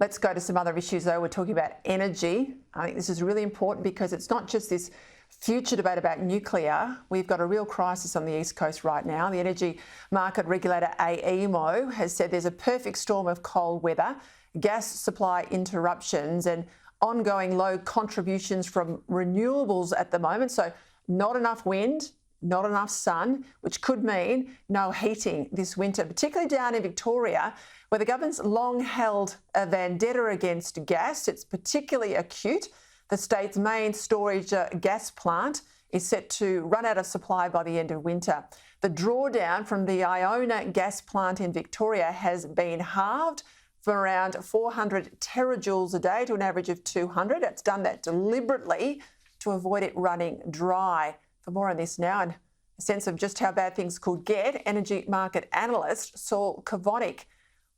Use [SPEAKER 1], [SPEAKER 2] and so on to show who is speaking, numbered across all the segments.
[SPEAKER 1] Let's go to some other issues though. We're talking about energy. I think this is really important because it's not just this future debate about nuclear. We've got a real crisis on the East Coast right now. The energy market regulator AEMO has said there's a perfect storm of cold weather, gas supply interruptions and ongoing low contributions from renewables at the moment. So not enough wind, not enough sun, which could mean no heating this winter, particularly down in Victoria, where the government's long held a vendetta against gas. It's particularly acute. The state's main storage gas plant is set to run out of supply by the end of winter. The drawdown from the Iona gas plant in Victoria has been halved from around 400 terajoules a day to an average of 200. It's done that deliberately to avoid it running dry. For more on this now and a sense of just how bad things could get, energy market analyst Saul Kavonik.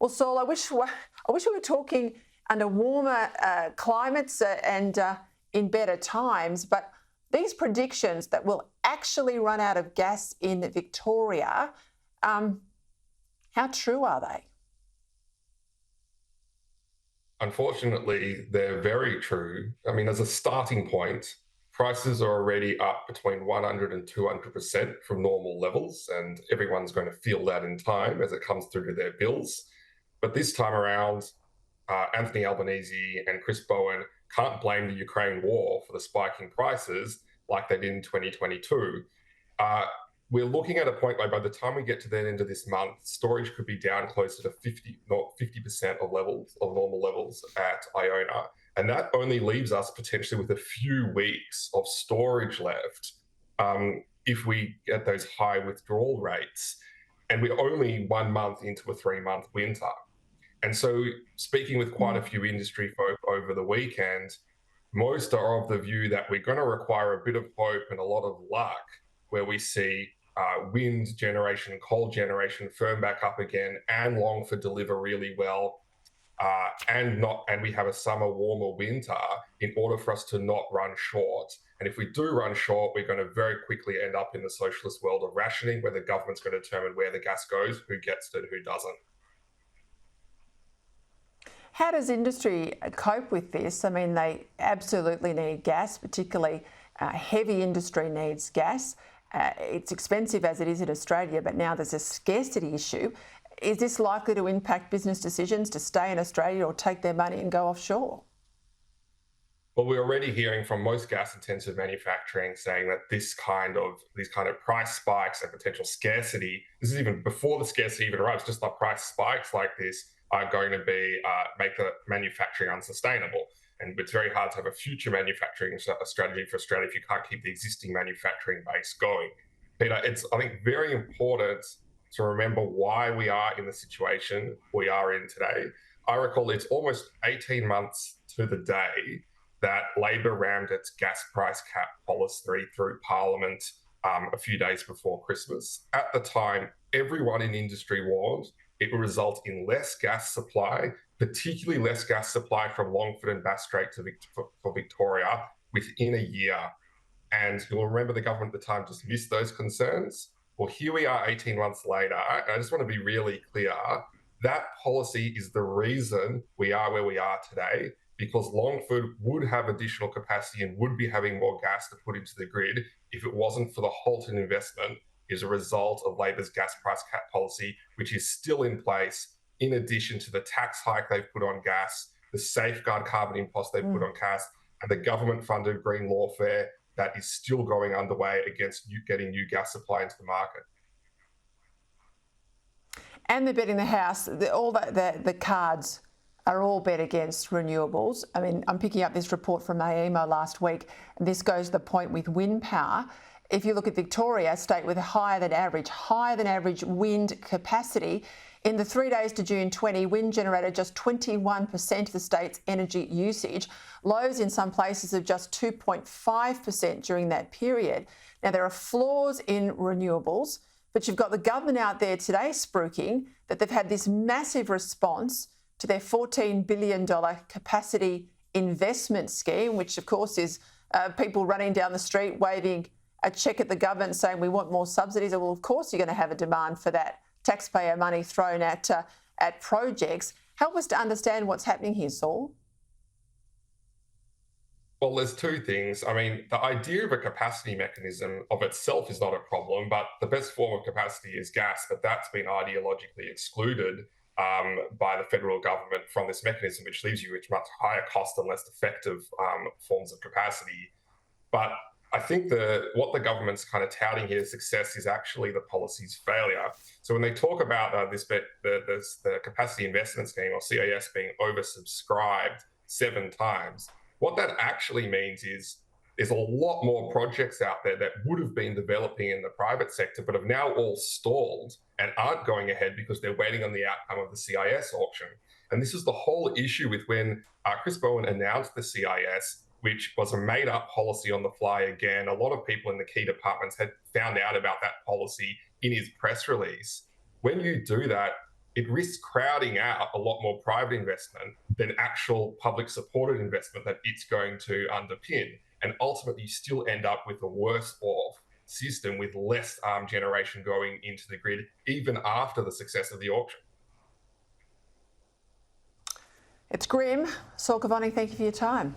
[SPEAKER 1] Well, Saul, I wish we were talking under warmer climates and in better times, but these predictions that we'll actually run out of gas in Victoria, how true are they?
[SPEAKER 2] Unfortunately, they're very true. I mean, as a starting point, prices are already up between 100 and 200% from normal levels, and everyone's going to feel that in time as it comes through to their bills. But this time around, Anthony Albanese and Chris Bowen can't blame the Ukraine war for the spiking prices like they did in 2022. We're looking at a point where by the time we get to the end of this month, storage could be down closer to 50% of normal levels at Iona. And that only leaves us potentially with a few weeks of storage left if we get those high withdrawal rates. And we're only 1 month into a 3-month winter. And so speaking with quite a few industry folk over the weekend, most are of the view that we're going to require a bit of hope and a lot of luck where we see wind generation, coal generation firm back up again and Longford deliver really well. And we have a summer warmer winter in order for us to not run short. And if we do run short, we're going to very quickly end up in the socialist world of rationing, where the government's going to determine where the gas goes, who gets it and who doesn't.
[SPEAKER 1] How does industry cope with this? I mean, they absolutely need gas, particularly heavy industry needs gas. It's expensive as it is in Australia, but now there's a scarcity issue. Is this likely to impact business decisions to stay in Australia or take their money and go offshore?
[SPEAKER 2] Well, we're already hearing from most gas-intensive manufacturing saying that these kind of price spikes and potential scarcity, this is even before the scarcity even arrives, just the price spikes like this are going to be make the manufacturing unsustainable. And it's very hard to have a future manufacturing strategy for Australia if you can't keep the existing manufacturing base going. Peter, it's, I think, very important to remember why we are in the situation we are in today. I recall it's almost 18 months to the day that Labor rammed its gas price cap policy through Parliament a few days before Christmas. At the time, everyone in industry warned it will result in less gas supply, particularly less gas supply from Longford and Bass Strait for Victoria within a year. And you'll remember the government at the time just missed those concerns. Well, here we are 18 months later, and I just want to be really clear, that policy is the reason we are where we are today, because Longford would have additional capacity and would be having more gas to put into the grid if it wasn't for the halt in investment as a result of Labor's gas price cap policy, which is still in place, in addition to the tax hike they've put on gas, the safeguard carbon impost they've put on gas, and the government-funded green lawfare that is still going underway against getting new gas supply into the market.
[SPEAKER 1] And they're betting the house. All the cards are all bet against renewables. I mean, I'm picking up this report from AEMO last week, and this goes to the point with wind power. If you look at Victoria, a state with a higher than average wind capacity, in the 3 days to June 20, wind generated just 21% of the state's energy usage, lows in some places of just 2.5% during that period. Now, there are flaws in renewables, but you've got the government out there today spruiking that they've had this massive response to their $14 billion capacity investment scheme, which of course is people running down the street waving a cheque at the government saying we want more subsidies. Well, of course you're going to have a demand for that taxpayer money thrown at projects. Help us to understand what's happening here, Saul.
[SPEAKER 2] Well, there's two things. I mean, the idea of a capacity mechanism of itself is not a problem, but the best form of capacity is gas, but that's been ideologically excluded by the federal government from this mechanism, which leaves you with much higher cost and less effective forms of capacity. But I think what the government's kind of touting here as success is actually the policy's failure. So when they talk about the capacity investment scheme, or CIS, being oversubscribed 7 times, what that actually means is there's a lot more projects out there that would have been developing in the private sector, but have now all stalled and aren't going ahead because they're waiting on the outcome of the CIS auction. And this is the whole issue with when Chris Bowen announced the CIS, which was a made-up policy on the fly again. A lot of people in the key departments had found out about that policy in his press release. When you do that, it risks crowding out a lot more private investment than actual public supported investment that it's going to underpin. And ultimately, you still end up with a worse off system with less generation going into the grid, even after the success of the auction.
[SPEAKER 1] It's grim. Saul Cavani, thank you for your time.